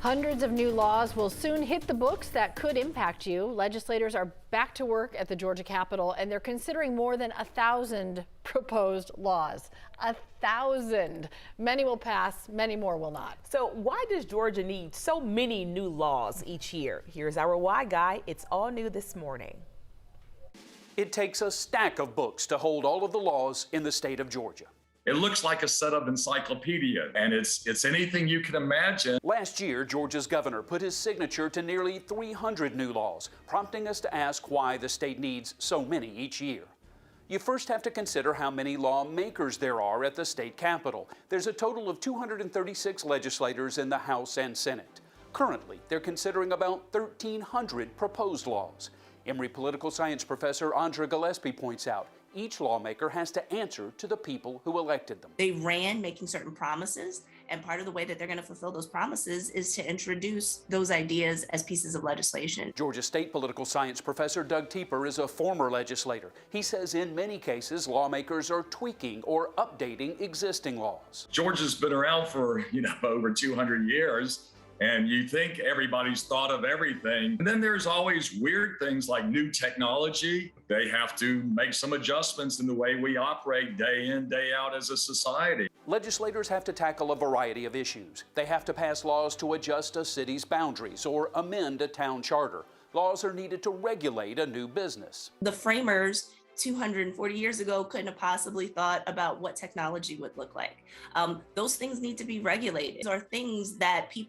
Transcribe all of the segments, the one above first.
Hundreds of new laws will soon hit the books that could impact you. Legislators are back to work at the Georgia Capitol, and they're considering more than 1,000 proposed laws. 1,000. Many will pass, many more will not. So why does Georgia need so many new laws each year? Here's our why guy. It's all new this morning. It takes a stack of books to hold all of the laws in the state of Georgia. It looks like a set of encyclopedia, and it's anything you can imagine. Last year, Georgia's governor put his signature to nearly 300 new laws, prompting us to ask why the state needs so many each year. You first have to consider how many lawmakers there are at the state capitol. There's a total of 236 legislators in the House and Senate. Currently, they're considering about 1,300 proposed laws. Emory political science professor Andra Gillespie points out, each lawmaker has to answer to the people who elected them. They ran making certain promises, and part of the way that they're going to fulfill those promises is to introduce those ideas as pieces of legislation. Georgia State political science professor Doug Teeper is a former legislator. He says in many cases, lawmakers are tweaking or updating existing laws. Georgia's been around for, over 200 years. And you think everybody's thought of everything. And then there's always weird things like new technology. They have to make some adjustments in the way we operate day in, day out as a society. Legislators have to tackle a variety of issues. They have to pass laws to adjust a city's boundaries or amend a town charter. Laws are needed to regulate a new business. The framers 240 years ago couldn't have possibly thought about what technology would look like. Those things need to be regulated. Those are things that you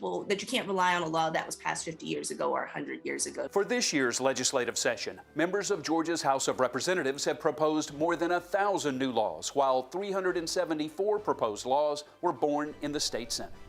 can't rely on a law that was passed 50 years ago or 100 years ago. For this year's legislative session, members of Georgia's House of Representatives have proposed more than 1,000 new laws, while 374 proposed laws were born in the state Senate.